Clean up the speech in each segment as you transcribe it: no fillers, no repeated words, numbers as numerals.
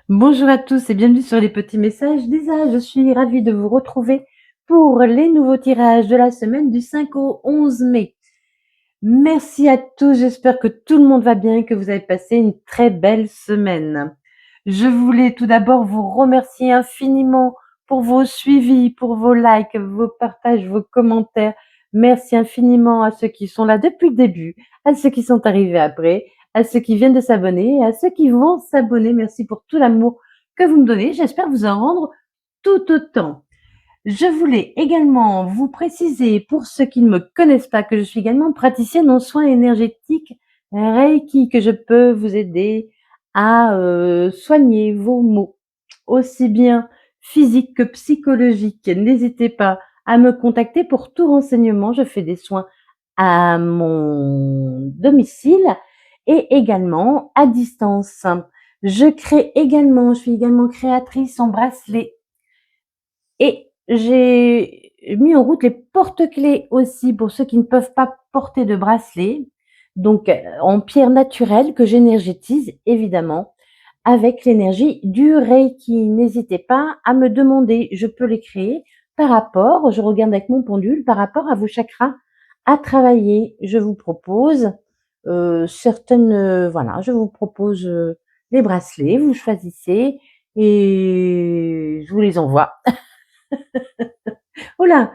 Bonjour à tous et bienvenue sur les petits messages d'Isa. Je suis ravie de vous retrouver pour les nouveaux tirages de la semaine du 5 au 11 mai. Merci à tous, j'espère que tout le monde va bien et que vous avez passé une très belle semaine. Je voulais tout d'abord vous remercier infiniment pour vos suivis, pour vos likes, vos partages, vos commentaires. Merci infiniment à ceux qui sont là depuis le début, à ceux qui sont arrivés après, à ceux qui viennent de s'abonner et à ceux qui vont s'abonner. Merci pour tout l'amour que vous me donnez. J'espère vous en rendre tout autant. Je voulais également vous préciser, pour ceux qui ne me connaissent pas, que je suis également praticienne en soins énergétiques Reiki, que je peux vous aider à soigner vos maux, aussi bien physiques que psychologiques. N'hésitez pas à me contacter pour tout renseignement. Je fais des soins à mon domicile et également à distance. Je suis également créatrice en bracelet et j'ai mis en route les porte-clés aussi pour ceux qui ne peuvent pas porter de bracelet, donc en pierre naturelle que j'énergétise évidemment avec l'énergie du Reiki. N'hésitez pas à me demander, je peux les créer par rapport, je regarde avec mon pendule, par rapport à vos chakras à travailler. Je vous propose je vous propose les bracelets, vous choisissez et je vous les envoie. Oh là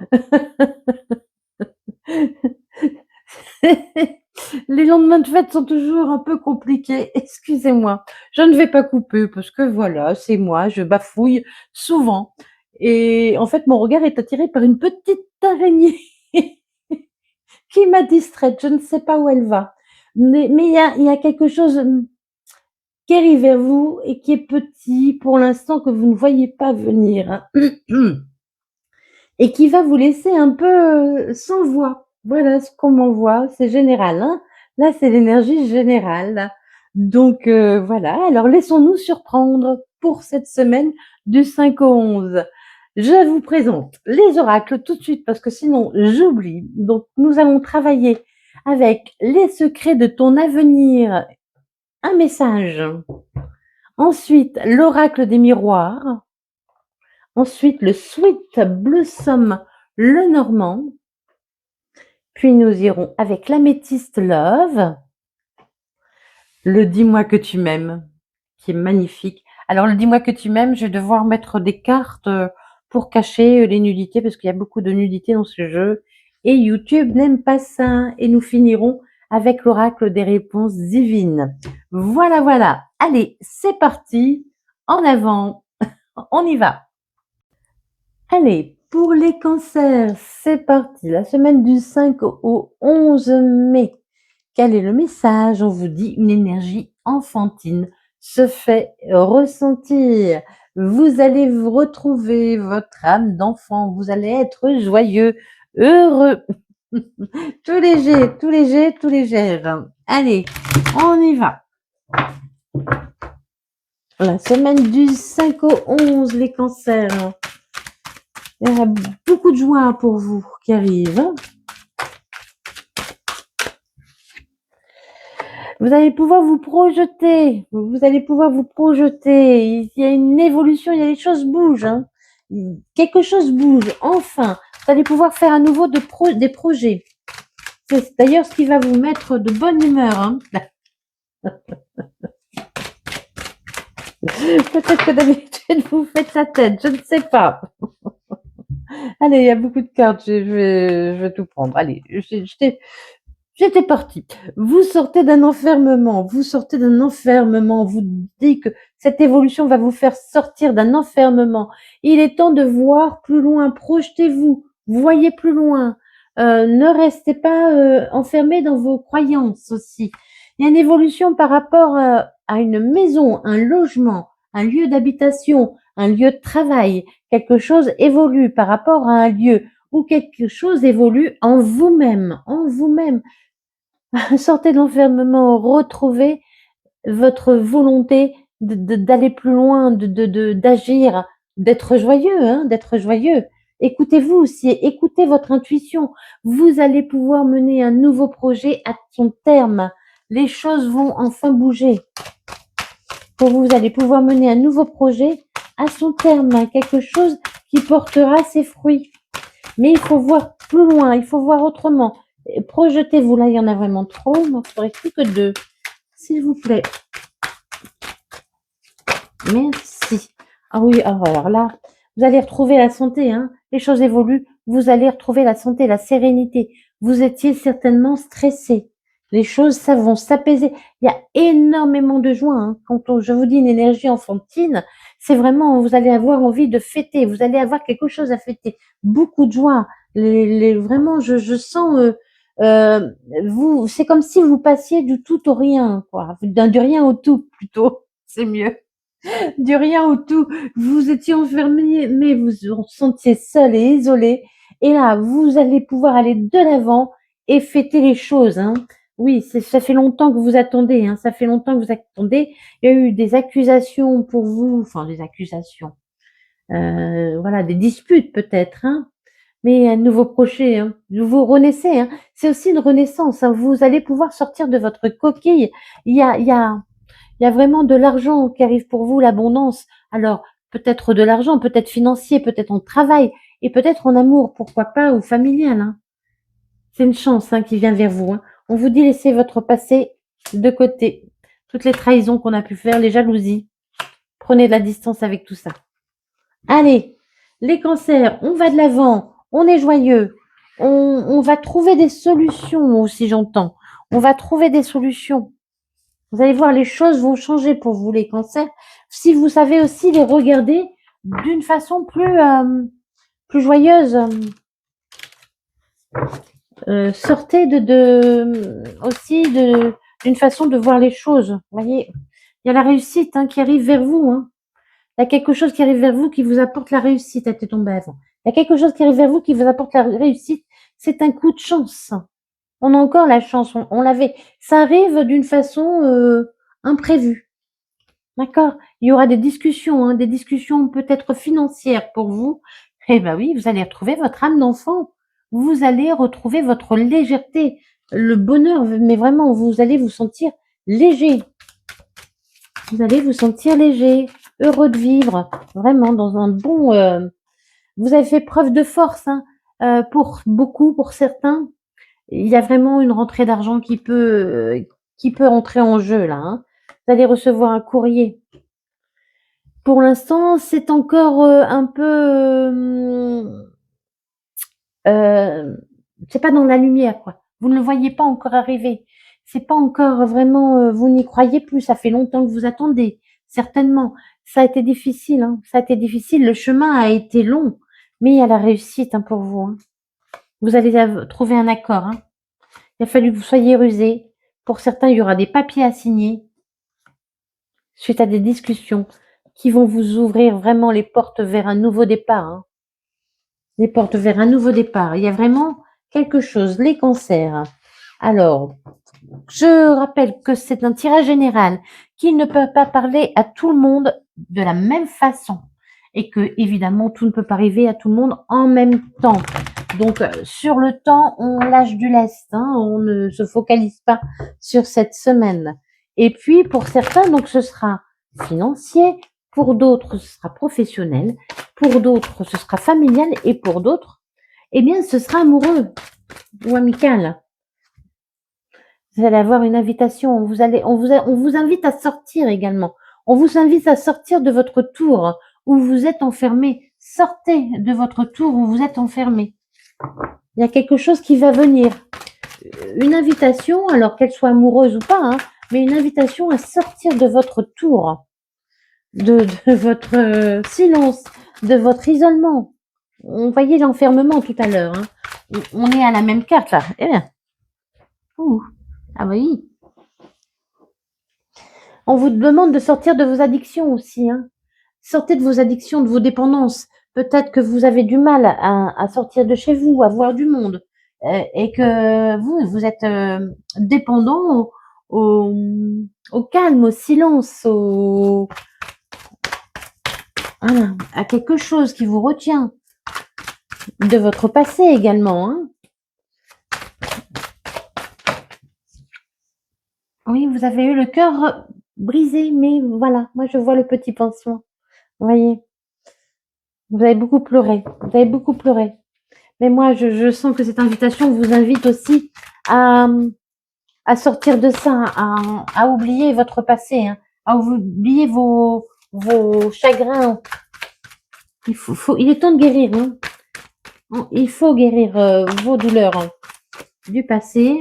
Les lendemains de fête sont toujours un peu compliqués, excusez-moi. Je ne vais pas couper parce que voilà, c'est moi, je bafouille souvent. Et en fait, mon regard est attiré par une petite araignée qui m'a distraite. Je ne sais pas où elle va. Mais il y a quelque chose qui arrive vers vous et qui est petit pour l'instant que vous ne voyez pas venir. Et qui va vous laisser un peu sans voix. Voilà ce qu'on m'envoie, c'est général, hein. Là, c'est l'énergie générale. Donc voilà, alors laissons-nous surprendre pour cette semaine du 5 au 11. Je vous présente les oracles tout de suite parce que sinon j'oublie. Donc nous allons travailler avec les secrets de ton avenir, un message. Ensuite, l'oracle des miroirs. Ensuite, le Sweet Blossom le Normand. Puis nous irons avec l'améthyste Love, le Dis-moi que tu m'aimes, qui est magnifique. Alors le Dis-moi que tu m'aimes, je vais devoir mettre des cartes pour cacher les nudités, parce qu'il y a beaucoup de nudités dans ce jeu. Et YouTube n'aime pas ça. Et nous finirons avec l'oracle des réponses divines. Voilà, voilà. Allez, c'est parti. En avant. On y va. Allez, pour les cancers, c'est parti. La semaine du 5 au 11 mai. Quel est le message? On vous dit une énergie enfantine se fait ressentir. Vous allez vous retrouver votre âme d'enfant. Vous allez être joyeux, heureux. Tout léger, tout léger, tout légère. Allez, on y va. La semaine du 5 au 11, les cancers. Il y a beaucoup de joie pour vous qui arrive. Vous allez pouvoir vous projeter. Vous allez pouvoir vous projeter. Il y a une évolution, il y a des choses bougent. Hein. Quelque chose bouge. Enfin, vous allez pouvoir faire à nouveau des projets. C'est d'ailleurs ce qui va vous mettre de bonne humeur. Hein. Peut-être que d'habitude vous faites la tête, je ne sais pas. Allez, il y a beaucoup de cartes, je vais tout prendre. Allez, j'étais partie. Vous sortez d'un enfermement, vous dites que cette évolution va vous faire sortir d'un enfermement. Il est temps de voir plus loin, projetez-vous, voyez plus loin. Ne restez pas enfermé dans vos croyances aussi. Il y a une évolution par rapport à une maison, un logement, un lieu d'habitation, un lieu de travail. Quelque chose évolue par rapport à un lieu ou quelque chose évolue en vous-même, en vous-même. Sortez de l'enfermement, retrouvez votre volonté d'aller plus loin, d'agir, d'être joyeux, hein, d'être joyeux. Écoutez-vous aussi, écoutez votre intuition. Vous allez pouvoir mener un nouveau projet à son terme. Les choses vont enfin bouger. vous allez pouvoir mener un nouveau projet à son terme, hein, quelque chose qui portera ses fruits. Mais il faut voir plus loin, il faut voir autrement. Projetez-vous, là, il y en a vraiment trop, il n'en faudrait plus que 2. S'il vous plaît. Merci. Ah oui, alors là, vous allez retrouver la santé, hein. Les choses évoluent, vous allez retrouver la santé, la sérénité. Vous étiez certainement stressé. Les choses, ça vont s'apaiser. Il y a énormément de joie, hein. Quand je vous dis une énergie enfantine, c'est vraiment, vous allez avoir envie de fêter, vous allez avoir quelque chose à fêter. Beaucoup de joie. Vraiment, je sens, c'est comme si vous passiez du tout au rien, quoi. Du rien au tout, plutôt. C'est mieux. Du rien au tout. Vous étiez enfermé, mais vous vous sentiez seul et isolé. Et là, vous allez pouvoir aller de l'avant et fêter les choses, hein. Oui, ça fait longtemps que vous attendez, hein. Ça fait longtemps que vous attendez. Il y a eu des accusations pour vous, enfin des accusations. Voilà, des disputes peut-être, hein. Mais un nouveau projet, hein. Vous renaissez, hein. C'est aussi une renaissance, hein. Vous allez pouvoir sortir de votre coquille. Il y a vraiment de l'argent qui arrive pour vous, l'abondance. Alors, peut-être de l'argent, peut-être financier, peut-être en travail, et peut-être en amour, pourquoi pas, ou familial, hein. C'est une chance, hein, qui vient vers vous, hein. On vous dit laissez votre passé de côté. Toutes les trahisons qu'on a pu faire, les jalousies. Prenez de la distance avec tout ça. Allez, les cancers, on va de l'avant, on est joyeux, on va trouver des solutions aussi, j'entends. On va trouver des solutions. Vous allez voir, les choses vont changer pour vous, les cancers. Si vous savez aussi les regarder d'une façon plus joyeuse. Sortez aussi d'une façon de voir les choses. Vous voyez, il y a la réussite, hein, qui arrive vers vous, hein. Il y a quelque chose qui arrive vers vous qui vous apporte la réussite. Elle était tombée avant. Il y a quelque chose qui arrive vers vous qui vous apporte la réussite. C'est un coup de chance. On a encore la chance. On l'avait. Ça arrive d'une façon imprévue. D'accord? Il y aura des discussions, hein, des discussions peut-être financières pour vous. Eh ben oui, vous allez retrouver votre âme d'enfant. Vous allez retrouver votre légèreté, le bonheur, mais vraiment, vous allez vous sentir léger. Vous allez vous sentir léger, heureux de vivre, vraiment dans un bon. Vous avez fait preuve de force, hein, pour beaucoup, pour certains. Il y a vraiment une rentrée d'argent qui peut entrer en jeu là, hein. Vous allez recevoir un courrier. Pour l'instant, c'est encore un peu. C'est pas dans la lumière, quoi. Vous ne le voyez pas encore arriver. C'est pas encore vraiment. Vous n'y croyez plus. Ça fait longtemps que vous attendez. Certainement. Ça a été difficile, hein. Ça a été difficile. Le chemin a été long, mais il y a la réussite, hein, pour vous, hein. Vous allez trouver un accord, hein. Il a fallu que vous soyez rusés. Pour certains, il y aura des papiers à signer suite à des discussions qui vont vous ouvrir vraiment les portes vers un nouveau départ, hein. Les portes vers un nouveau départ. Il y a vraiment quelque chose. Les cancers. Alors, je rappelle que c'est un tirage général qui ne peut pas parler à tout le monde de la même façon et que, évidemment, tout ne peut pas arriver à tout le monde en même temps. Donc, sur le temps, on lâche du lest, hein, on ne se focalise pas sur cette semaine. Et puis, pour certains, donc, ce sera financier, pour d'autres, ce sera professionnel, pour d'autres, ce sera familial, et pour d'autres, eh bien, ce sera amoureux ou amical. Vous allez avoir une invitation. On vous invite à sortir également. On vous invite à sortir de votre tour où vous êtes enfermé. Sortez de votre tour où vous êtes enfermé. Il y a quelque chose qui va venir. Une invitation, alors qu'elle soit amoureuse ou pas, hein, mais une invitation à sortir de votre tour, de votre silence, de votre isolement. On voyait l'enfermement tout à l'heure, hein. On est à la même carte là. Eh bien. Ouh. Ah oui. On vous demande de sortir de vos addictions aussi, hein. Sortez de vos addictions, de vos dépendances. Peut-être que vous avez du mal à sortir de chez vous, à voir du monde, et que vous êtes dépendant au calme, au silence, voilà, à quelque chose qui vous retient. De votre passé également, hein. Oui, vous avez eu le cœur brisé, mais voilà, moi je vois le petit pansement. Vous voyez, vous avez beaucoup pleuré, vous avez beaucoup pleuré. Mais moi, je sens que cette invitation vous invite aussi à, à sortir de ça, à oublier votre passé, hein, à oublier vos chagrins. Il est temps de guérir. Hein. Il faut guérir vos douleurs hein, du passé.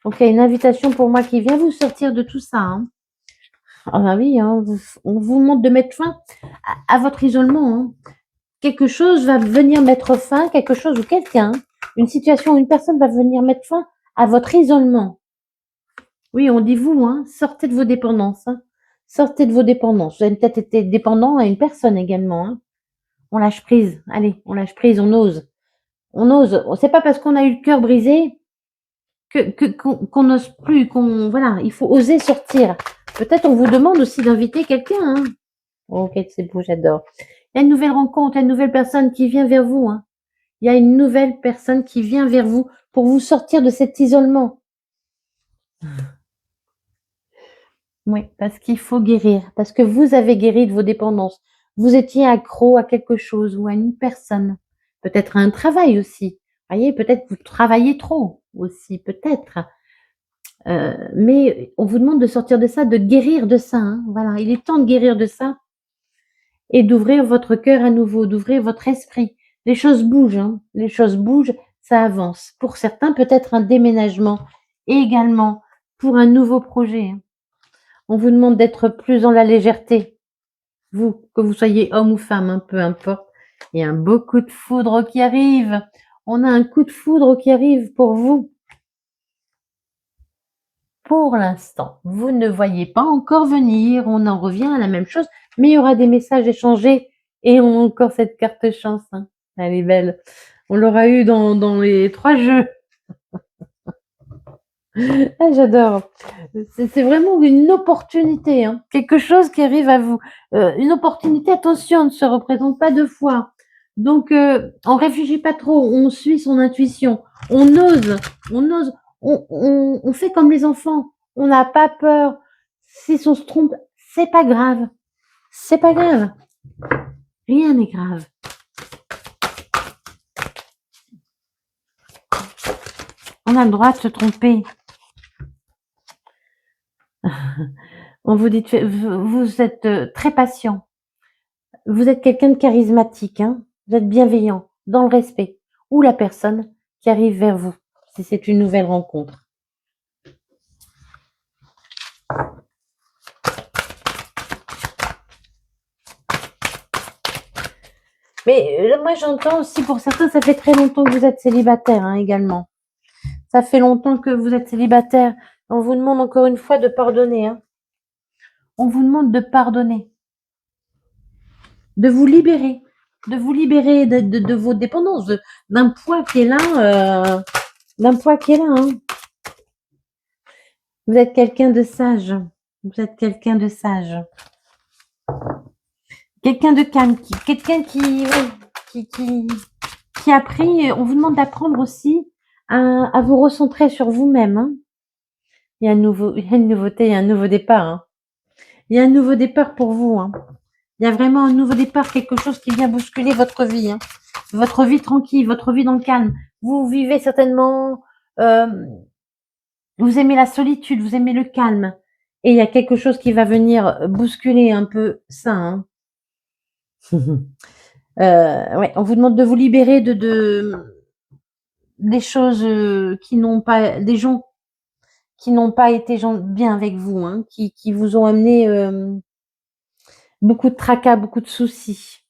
Donc, il y a une invitation pour moi qui vient vous sortir de tout ça. Hein. Ah bah oui, hein, on vous demande de mettre fin à votre isolement. Hein. Quelque chose va venir mettre fin, quelque chose ou quelqu'un, une situation ou une personne va venir mettre fin à votre isolement. Oui, on dit vous, hein, sortez de vos dépendances. Hein. Sortez de vos dépendances. Vous avez peut-être été dépendant à une personne également. Hein. On lâche prise. Allez, on lâche prise, on ose. On ose. C'est pas parce qu'on a eu le cœur brisé qu'on n'ose plus, voilà, il faut oser sortir. Peut-être on vous demande aussi d'inviter quelqu'un. Hein. Ok, c'est beau, j'adore. Il y a une nouvelle rencontre, il y a une nouvelle personne qui vient vers vous. Hein. Il y a une nouvelle personne qui vient vers vous pour vous sortir de cet isolement. Oui, parce qu'il faut guérir, parce que vous avez guéri de vos dépendances. Vous étiez accro à quelque chose ou à une personne, peut-être à un travail aussi. Voyez, peut-être vous travaillez trop aussi, peut-être. Mais on vous demande de sortir de ça, de guérir de ça. Hein. Voilà, il est temps de guérir de ça et d'ouvrir votre cœur à nouveau, d'ouvrir votre esprit. Les choses bougent, hein. Les choses bougent, ça avance. Pour certains, peut-être un déménagement et également pour un nouveau projet. Hein. On vous demande d'être plus dans la légèreté. Vous, que vous soyez homme ou femme, hein, peu importe. Il y a un beau coup de foudre qui arrive. On a un coup de foudre qui arrive pour vous. Pour l'instant, vous ne voyez pas encore venir. On en revient à la même chose, mais il y aura des messages échangés et on a encore cette carte chance. Hein. Elle est belle. On l'aura eu dans les 3 jeux. Ah, j'adore. C'est vraiment une opportunité, hein. Quelque chose qui arrive à vous. Une opportunité, attention, ne se représente pas 2 fois. Donc, on réfléchit pas trop, on suit son intuition. On ose, on fait comme les enfants. On n'a pas peur. Si on se trompe, c'est pas grave. C'est pas grave. Rien n'est grave. On a le droit de se tromper. On vous dit, vous êtes très patient. Vous êtes quelqu'un de charismatique, hein. Vous êtes bienveillant, dans le respect. Ou la personne qui arrive vers vous, si c'est une nouvelle rencontre. Mais moi, j'entends aussi, pour certains, ça fait très longtemps que vous êtes célibataire hein, également. Ça fait longtemps que vous êtes célibataire. On vous demande encore une fois de pardonner. Hein. On vous demande de pardonner. De vous libérer. De vous libérer de vos dépendances, d'un poids qui est là. D'un poids qui est là. Hein. Vous êtes quelqu'un de sage. Vous êtes quelqu'un de sage. Quelqu'un de calme. Quelqu'un qui a appris. On vous demande d'apprendre aussi à vous recentrer sur vous-même. Hein. Il y a une nouveauté, il y a un nouveau départ. Hein. Il y a un nouveau départ pour vous. Hein. Il y a vraiment un nouveau départ, quelque chose qui vient bousculer votre vie. Hein. Votre vie tranquille, votre vie dans le calme. Vous vivez certainement... vous aimez la solitude, vous aimez le calme. Et il y a quelque chose qui va venir bousculer un peu ça. Hein. Ouais, on vous demande de vous libérer des choses qui n'ont pas... Des gens qui n'ont pas été bien avec vous, hein, qui vous ont amené beaucoup de tracas, beaucoup de soucis.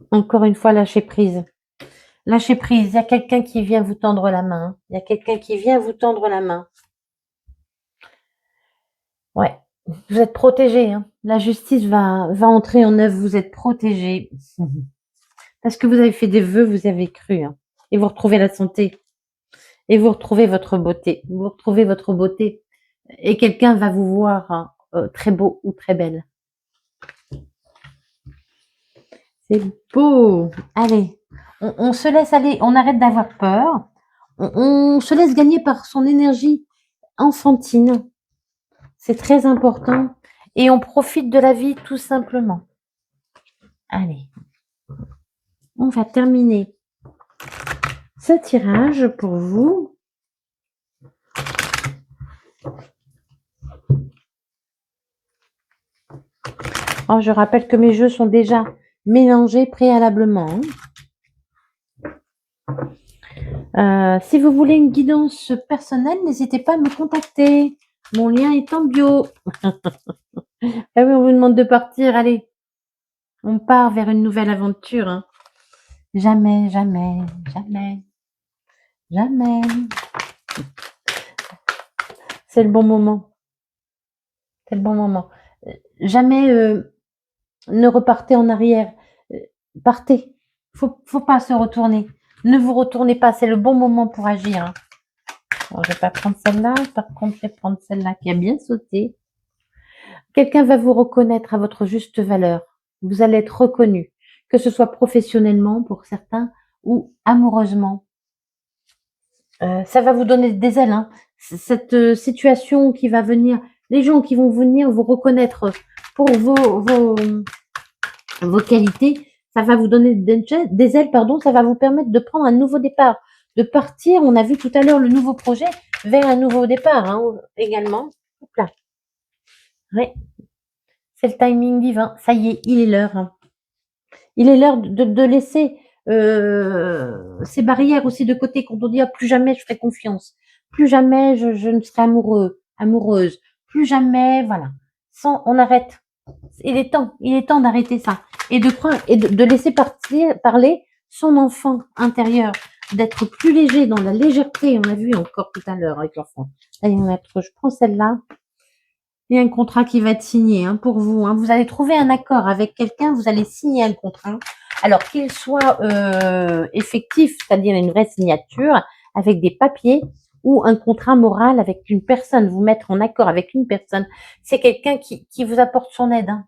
Encore une fois, lâchez prise. Lâchez prise. Il y a quelqu'un qui vient vous tendre la main. Il y a quelqu'un qui vient vous tendre la main. Ouais. Vous êtes protégé. Hein. La justice va entrer en œuvre. Vous êtes protégé. Parce que vous avez fait des vœux, vous avez cru. Hein. Et vous retrouvez la santé. Et vous retrouvez votre beauté. Vous retrouvez votre beauté. Et quelqu'un va vous voir hein, très beau ou très belle. C'est beau. Allez, on se laisse aller, on arrête d'avoir peur. On se laisse gagner par son énergie enfantine. C'est très important et on profite de la vie tout simplement. Allez, on va terminer ce tirage pour vous. Oh, je rappelle que mes jeux sont déjà mélangés préalablement. Si vous voulez une guidance personnelle, n'hésitez pas à me contacter. Mon lien est en bio. Ah oui, on vous demande de partir. Allez, on part vers une nouvelle aventure. Hein. Jamais, jamais, jamais, jamais. C'est le bon moment. C'est le bon moment. Jamais ne repartez en arrière. Partez. Faut pas se retourner. Ne vous retournez pas. C'est le bon moment pour agir. Hein. Alors, je vais pas prendre celle-là. Par contre, je vais prendre celle-là qui a bien sauté. Quelqu'un va vous reconnaître à votre juste valeur. Vous allez être reconnu, que ce soit professionnellement pour certains ou amoureusement. Ça va vous donner des ailes. Hein. Cette situation qui va venir, les gens qui vont venir vous reconnaître pour vos qualités, ça va vous donner des ailes, pardon, ça va vous permettre de prendre un nouveau départ, de partir, on a vu tout à l'heure le nouveau projet, vers un nouveau départ hein, également. Hop là. Oui. C'est le timing divin. Ça y est, il est l'heure. Hein. Il est l'heure de laisser ces barrières aussi de côté quand on dit ah, plus jamais je ferai confiance, plus jamais je ne serai amoureuse, plus jamais, voilà. Sans, on arrête. Il est temps d'arrêter ça et de laisser parler son enfant intérieur, d'être plus léger dans la légèreté. On a vu encore tout à l'heure avec l'enfant. Allez, je prends celle-là. Il y a un contrat qui va être signé hein, pour vous. Hein. Vous allez trouver un accord avec quelqu'un, vous allez signer un contrat. Alors qu'il soit effectif, c'est-à-dire une vraie signature avec des papiers ou un contrat moral avec une personne, vous mettre en accord avec une personne. C'est quelqu'un qui vous apporte son aide. Hein.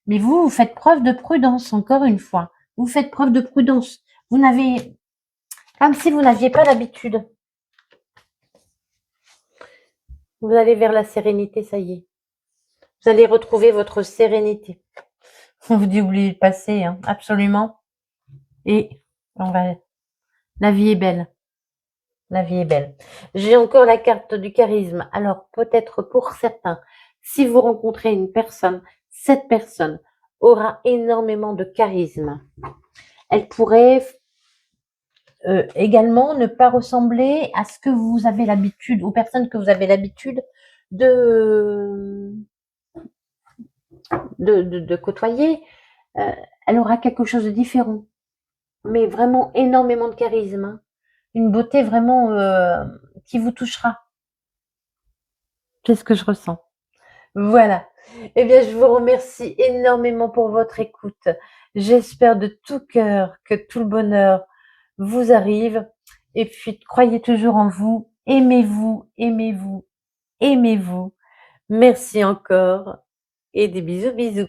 Mais vous faites preuve de prudence, encore une fois. Vous faites preuve de prudence. Vous n'avez, comme si vous n'aviez pas l'habitude. Vous allez vers la sérénité, ça y est. Vous allez retrouver votre sérénité. On vous dit oubliez le passé, hein, absolument. Et la vie est belle. La vie est belle. J'ai encore la carte du charisme. Alors peut-être pour certains, si vous rencontrez une personne, cette personne aura énormément de charisme. Elle pourrait également ne pas ressembler à ce que vous avez l'habitude, aux personnes que vous avez l'habitude de côtoyer. Elle aura quelque chose de différent, mais vraiment énormément de charisme. Hein. Une beauté vraiment qui vous touchera. Qu'est-ce que je ressens? Voilà. Eh bien, je vous remercie énormément pour votre écoute. J'espère de tout cœur que tout le bonheur vous arrive. Et puis, croyez toujours en vous. Aimez-vous, aimez-vous, aimez-vous. Merci encore et des bisous, bisous.